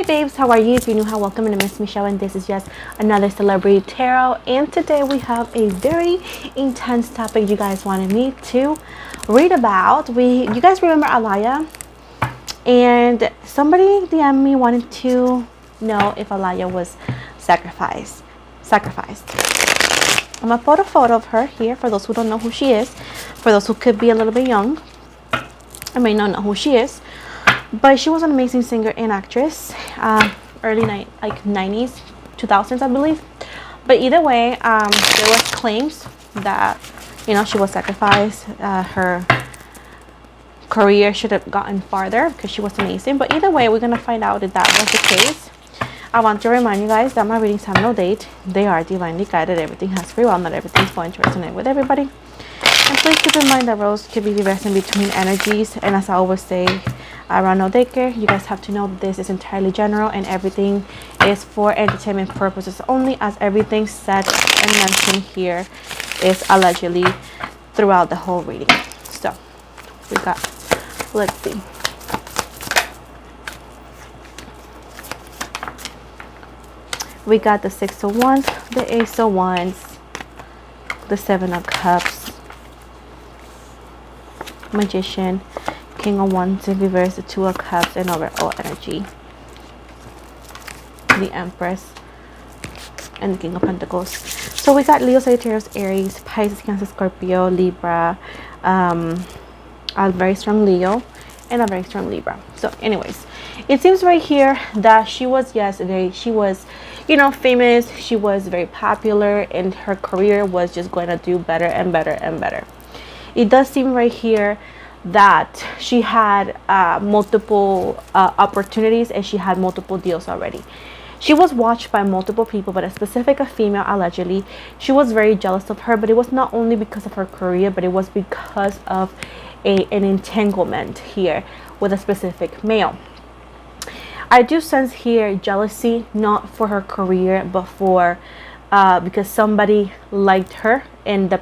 Hi babes, how are you? If you're new, welcome to Miss Michelle, and this is just another celebrity tarot. And today we have a very intense topic you guys wanted me to read about. You guys remember Alaya? And somebody DM'd me wanting to know if Alaya was sacrificed. I'm gonna put a photo of her here for those who don't know who she is. For those who could be a little bit young, I may not know who she is. But she was an amazing singer and actress, early 90s, 2000s, I believe. But either way, there was claims that, she was sacrificed. Her career should have gotten farther because she was amazing. But either way, we're going to find out if that was the case. I want to remind you guys that my readings have no date. They are divinely guided. Everything has free will. Not everything's going to resonate with everybody. And please keep in mind that roles can be reversed in between energies. And as I always say, around no daycare, you guys have to know that this is entirely general and everything is for entertainment purposes only, as everything said and mentioned here is allegedly throughout the whole reading. So we got, let's see. We got the Six of Wands, the Ace of Wands, the Seven of Cups, Magician, King of Wands in reverse, the Two of Cups, and overall energy, the Empress, and the King of Pentacles. So we got Leo, Sagittarius, Aries, Pisces, Cancer, Scorpio, Libra, a very strong Leo, and a very strong Libra. So anyways, it seems right here that she was famous. She was very popular, and her career was just going to do better and better and better. It does seem right here that she had multiple opportunities, and she had multiple deals already. She was watched by multiple people, but a specific female, allegedly, she was very jealous of her. But it was not only because of her career, but it was because of an entanglement here with a specific male. I do sense here jealousy, not for her career, but for because somebody liked her, and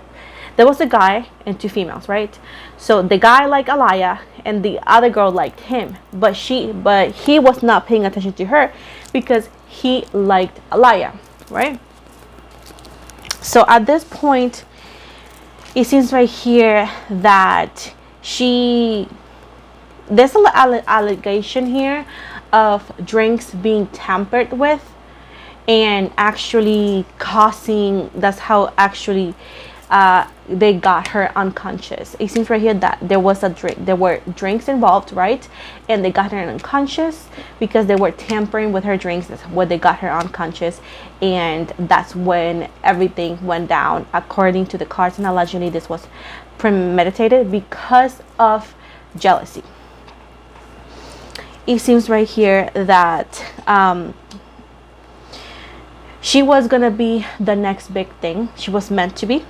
there was a guy and two females, right? So the guy liked Alaya and the other girl liked him, but he was not paying attention to her because he liked Alaya, right? So at this point, it seems right here that there's an allegation here of drinks being tampered with and actually causing, that's how actually they got her unconscious. It seems right here that there were drinks involved, right? And they got her unconscious because they were tampering with her drinks. That's what they got her unconscious, and that's when everything went down according to the cards. And allegedly this was premeditated because of jealousy. It seems right here that she was gonna be the next big thing. She was meant to be.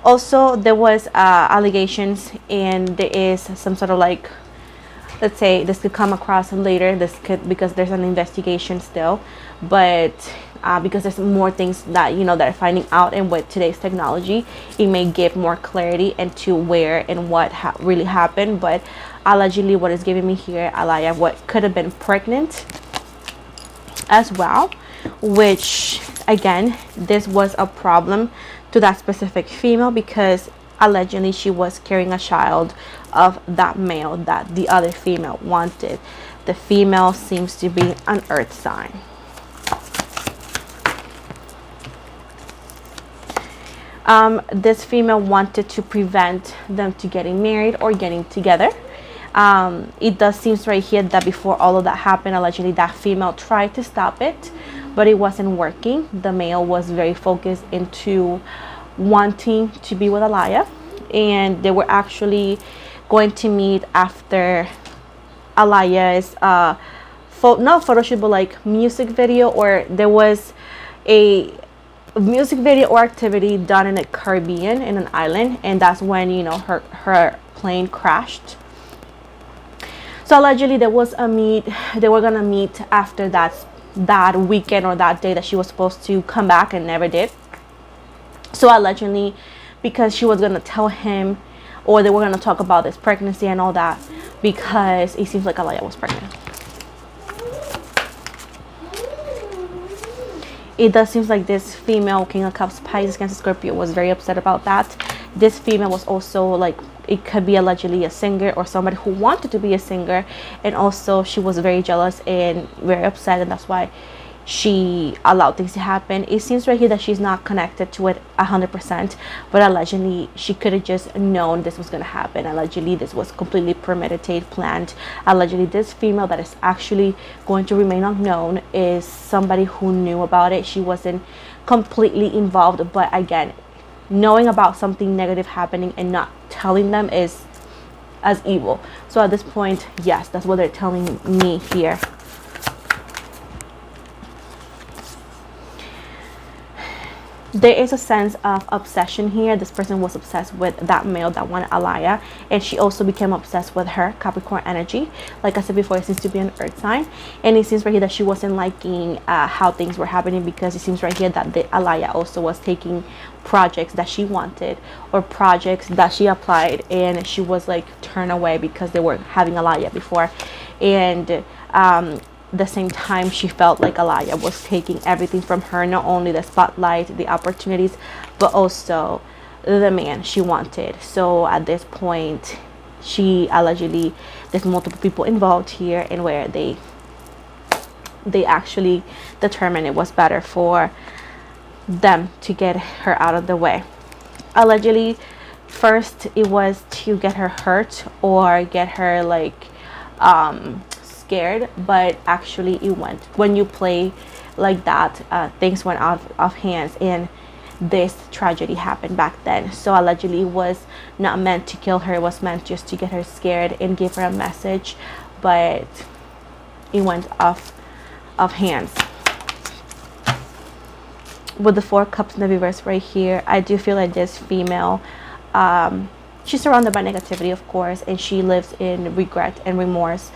Also, there was allegations, and there is some sort of let's say this could come across later. Because there's an investigation still, but because there's more things that that are finding out, and with today's technology, it may give more clarity into where and what really happened. But allegedly, what is giving me here, Alaya, what could have been pregnant as well, which again, this was a problem to that specific female because allegedly she was carrying a child of that male that the other female wanted. The female seems to be an earth sign. This female wanted to prevent them to getting married or getting together. It does seem right here that before all of that happened, allegedly that female tried to stop it, but it wasn't working. The male was very focused into wanting to be with Alaya, and they were actually going to meet after Alaya's not photo shoot, but music video, or there was a music video or activity done in the Caribbean, in an island, and that's when her plane crashed. So allegedly there was a meet. They were gonna meet after that weekend or that day that she was supposed to come back and never did. So allegedly, because she was gonna tell him, or they were gonna talk about this pregnancy and all that, because it seems like Alaya was pregnant. it does seem like this female, King of Cups, Pisces, Cancer, Scorpio, was very upset about that. This female was also like, it could be allegedly a singer or somebody who wanted to be a singer, and also she was very jealous and very upset, and that's why she allowed things to happen. It seems right here that she's not connected to it 100%, but allegedly she could have just known this was going to happen. Allegedly this was completely premeditated, planned. Allegedly this female that is actually going to remain unknown is somebody who knew about it. She wasn't completely involved, but again, knowing about something negative happening and not telling them is as evil. So at this point, yes, that's what they're telling me here. There is a sense of obsession here. This person was obsessed with that male that wanted Alaya, and she also became obsessed with her. Capricorn energy, like I said before, it seems to be an earth sign, and it seems right here that she wasn't liking how things were happening, because it seems right here that the Alaya also was taking projects that she wanted or projects that she applied, and she was like turned away because they were having Alaya before, and the same time she felt like Alaya was taking everything from her, not only the spotlight, the opportunities, but also the man she wanted. So at this point, she allegedly, there's multiple people involved here, and where they actually determined it was better for them to get her out of the way. Allegedly, first it was to get her hurt or get her like scared, but actually it went, when you play like that, things went out of hands, and this tragedy happened back then. So allegedly it was not meant to kill her, it was meant just to get her scared and give her a message, but it went off of hands. With the Four Cups in the reverse right here, I do feel like this female, she's surrounded by negativity, of course, and she lives in regret and remorse,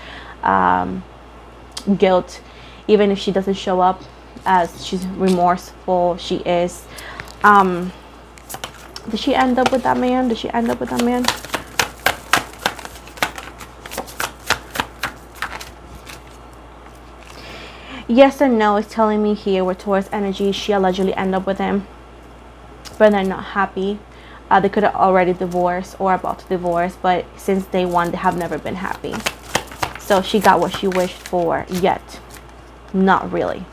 guilt. Even if she doesn't show up as she's remorseful, she is. Did she end up with that man? Did she end up with that man? Yes and no. It's telling me here with Taurus energy, she allegedly ended up with him, but they're not happy. They could have already divorced or about to divorce, but since day one they have never been happy. So she got what she wished for, yet not really.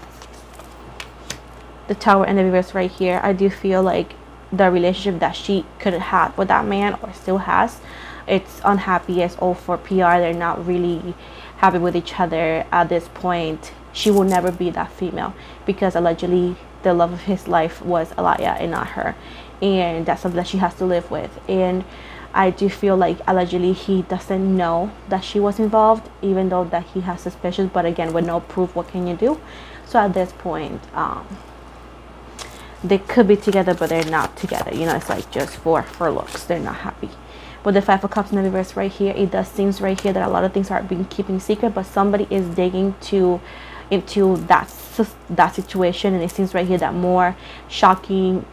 The Tower and the reverse right here, I do feel like the relationship that she could have had with that man, or still has, it's unhappy. It's all for PR. They're not really happy with each other at this point. She will never be that female, because allegedly the love of his life was Alaya and not her, and that's something that she has to live with. And I do feel like allegedly he doesn't know that she was involved, even though that he has suspicions, but again, with no proof, what can you do? So at this point, they could be together, but they're not together. You know, it's like just for looks. They're not happy. With the Five of Cups in the reverse right here, it does seem right here that a lot of things are being keeping secret, but somebody is digging into that situation, and it seems right here that more shocking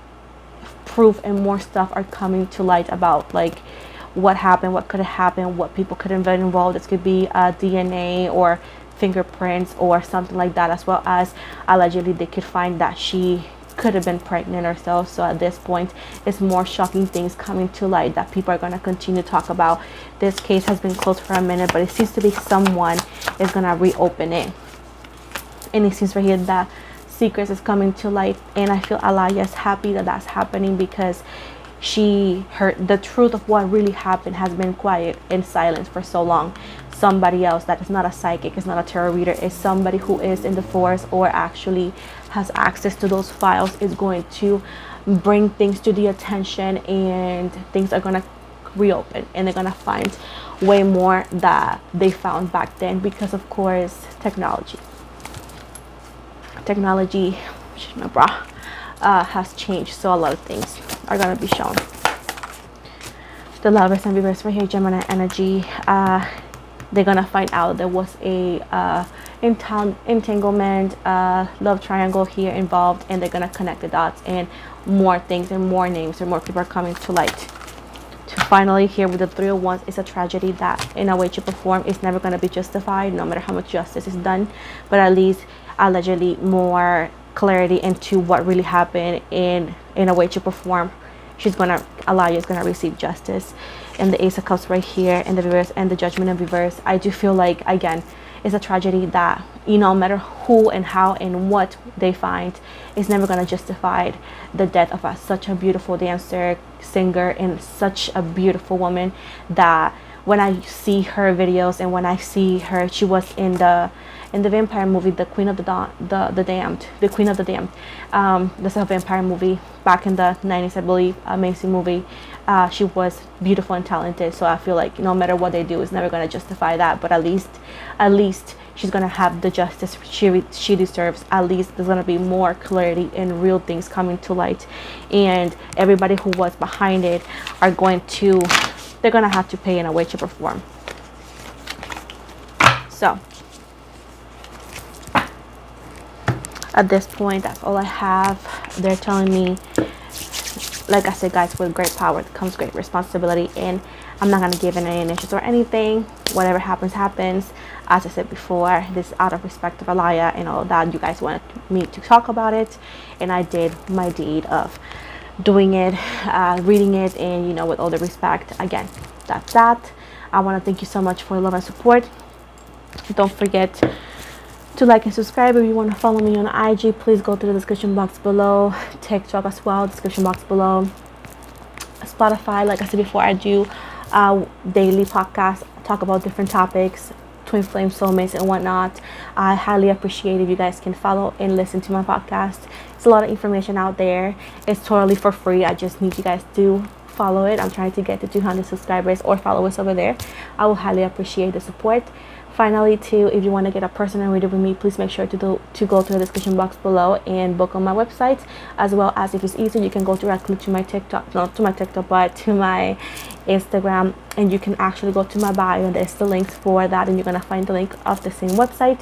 proof and more stuff are coming to light about like what happened, what could have happened, what people could have been involved. This could be DNA or fingerprints or something like that, as well as allegedly they could find that she could have been pregnant herself. So at this point, it's more shocking things coming to light that people are going to continue to talk about. This case has been closed for a minute, but it seems to be someone is going to reopen it, and it seems right here that secrets is coming to light, and I feel Alaya is happy that that's happening, because she heard the truth of what really happened has been quiet and silent for so long. Somebody else that is not a psychic, is not a tarot reader, is somebody who is in the force or actually has access to those files, is going to bring things to the attention, and things are going to reopen, and they're going to find way more that they found back then, because of course technology has changed, so a lot of things are going to be shown. The Lovers and reverse right here, Gemini energy, they're going to find out there was a entanglement, love triangle here involved, and they're going to connect the dots, and more things and more names and more people are coming to light. To finally here with the Three of Wands, it's a tragedy that in a way, shape or form is never going to be justified, no matter how much justice is done, but at least allegedly more clarity into what really happened in a way, shape, or form, Alaya is gonna receive justice. And the Ace of Cups right here in the reverse, and the Judgment in reverse. I do feel like, again, it's a tragedy that, no matter who and how and what they find, it's never gonna justify the death of such a beautiful dancer, singer, and such a beautiful woman. That when I see her videos and when I see her, she was in the vampire movie, the Queen of the Damned, the Queen of the Damned. That's a vampire movie back in the 90s, I believe. Amazing movie. She was beautiful and talented, so I feel like no matter what they do, it's never going to justify that. But at least she's going to have the justice she deserves. At least there's going to be more clarity and real things coming to light, and everybody who was behind it they're going to have to pay in a way, shape, or form. So at this point, that's all I have. They're telling me, like I said, guys, with great power comes great responsibility, and I'm not going to give any initials or anything. Whatever happens, happens. As I said before, this is out of respect of Alaya and all that. You guys wanted me to talk about it, and I did my deed of doing it, reading it, and, with all the respect. Again, that's that. I want to thank you so much for the love and support. Don't forget to like and subscribe. If you want to follow me on IG, please go to the description box below. TikTok as well, description box below. Spotify, like I said before, I do daily podcasts, talk about different topics, twin flame, soulmates, and whatnot. I highly appreciate if you guys can follow and listen to my podcast. It's a lot of information out there. It's totally for free. I just need you guys to follow it. I'm trying to get to 200 subscribers or followers over there. I will highly appreciate the support. Finally, too, if you want to get a personal reading with me, please make sure to go to the description box below and book on my website. As well as, if it's easy, you can go directly to my TikTok, not to my TikTok, but to my Instagram, and you can actually go to my bio, and there's the links for that, and you're going to find the link of the same website.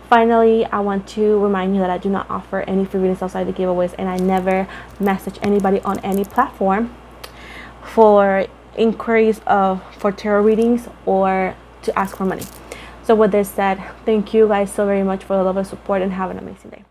Finally, I want to remind you that I do not offer any free readings outside the giveaways, and I never message anybody on any platform for inquiries for tarot readings or to ask for money. So with this said, thank you guys so very much for the love and support, and have an amazing day.